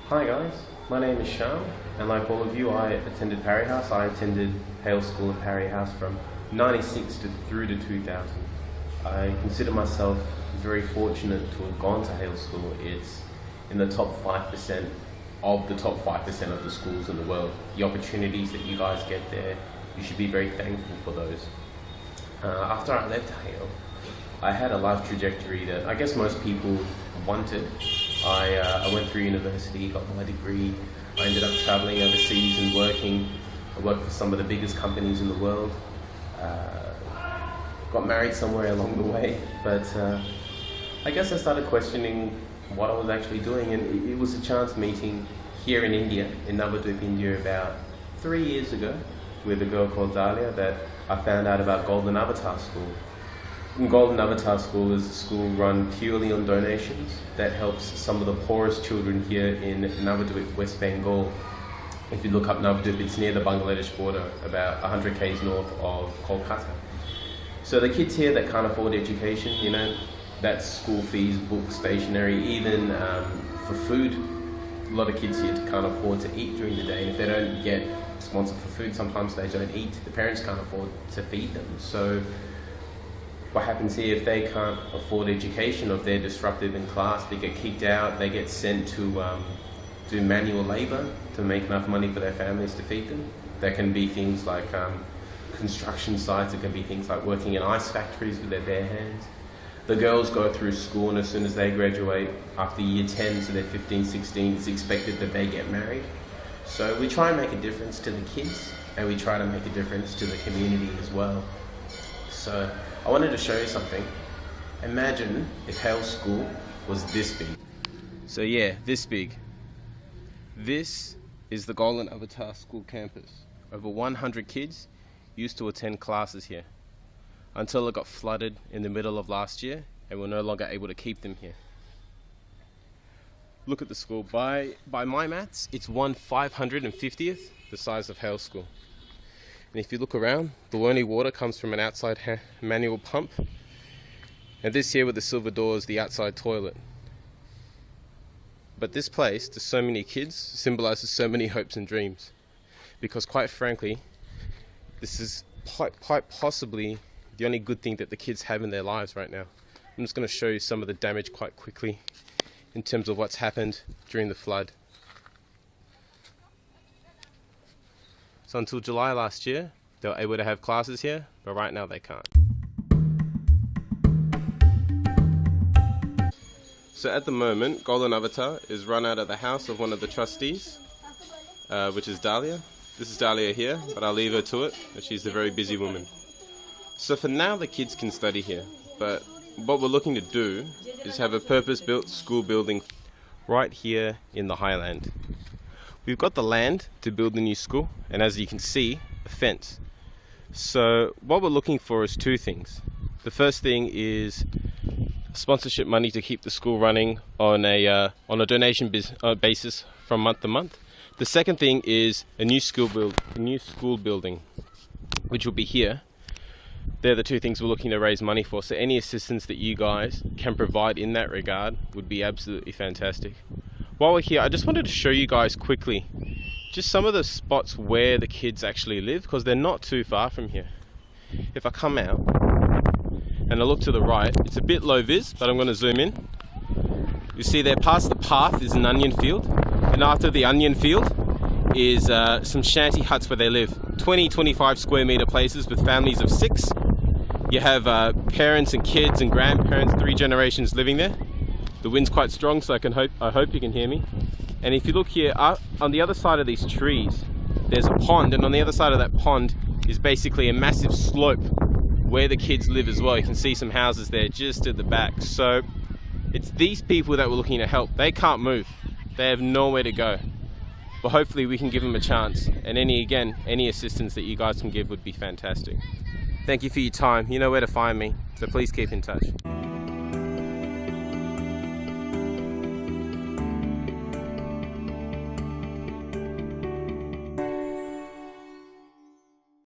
Hi guys, my name is Sham, and like all of you, I attended Parry House. I attended Hale School at Parry House from '96 through to 2000. I consider myself very fortunate to have gone to Hale School. It's in the top 5% of the top 5% of the schools in the world. The opportunities that you guys get there, you should be very thankful for those. After I left Hale, I had a life trajectory that I guess most people wanted. I went through university, got my degree. I ended up traveling overseas and working. I worked for some of the biggest companies in the world. Got married somewhere along the way, but I guess I started questioning what I was actually doing, and it was a chance meeting here in India, in Navadvip, India, about 3 years ago, with a girl called Dahlia, that I found out about Golden Avatar School. And Golden Avatar School is a school run purely on donations that helps some of the poorest children here in Navadvip, West Bengal. If you look up Navadvip, it's near the Bangladesh border, about 100 km north of Kolkata. So the kids here that can't afford education, you know, that's school fees, books, stationery, even for food. A lot of kids here can't afford to eat during the day, and if they don't get sponsored for food, sometimes they don't eat. The parents can't afford to feed them. So what happens here, if they can't afford education, or if they're disruptive in class, they get kicked out, they get sent to do manual labor to make enough money for their families to feed them. That can be things like construction sites, it can be things like working in ice factories with their bare hands. The girls go through school, and as soon as they graduate, after year 10, so they're 15, 16, it's expected that they get married. So we try and make a difference to the kids, and we try to make a difference to the community as well. So I wanted to show you something. Imagine if Hale School was this big. So yeah, this big. This is the Golden Avatar School campus. Over 100 kids used to attend classes here, until it got flooded in the middle of last year and we're no longer able to keep them here. Look at the school. By my maths, it's 1/550th the size of Hale School. And if you look around, the only water comes from an outside manual pump. And this here with the silver door is the outside toilet. But this place, to so many kids, symbolizes so many hopes and dreams. Because quite frankly, this is quite possibly the only good thing that the kids have in their lives right now. I'm just going to show you some of the damage quite quickly in terms of what's happened during the flood. So until July last year, they were able to have classes here, but right now they can't. So at the moment, Golden Avatar is run out of the house of one of the trustees, which is Dahlia. This is Dahlia here, but I'll leave her to it, as she's a very busy woman. So for now, the kids can study here, but what we're looking to do is have a purpose-built school building right here in the highland. We've got the land to build the new school, and as you can see, a fence. So what we're looking for is two things. The first thing is sponsorship money to keep the school running on a donation basis from month to month. The second thing is a new school building, which will be here. They're the two things we're looking to raise money for, so any assistance that you guys can provide in that regard would be absolutely fantastic. While we're here, I just wanted to show you guys quickly just some of the spots where the kids actually live, because they're not too far from here. If I come out and I look to the right, it's a bit low vis, but I'm going to zoom in. You see there past the path is an onion field, and after the onion field is some shanty huts where they live. 20-25 square meter places with families of 6. You have parents and kids and grandparents, 3 generations living there. The wind's quite strong, so I hope you can hear me. And if you look here, on the other side of these trees, there's a pond, and on the other side of that pond is basically a massive slope where the kids live as well. You can see some houses there just at the back. So it's these people that we're looking to help. They can't move. They have nowhere to go. But hopefully we can give them a chance, and any assistance that you guys can give would be fantastic. Thank you for your time. You know where to find me, so please keep in touch.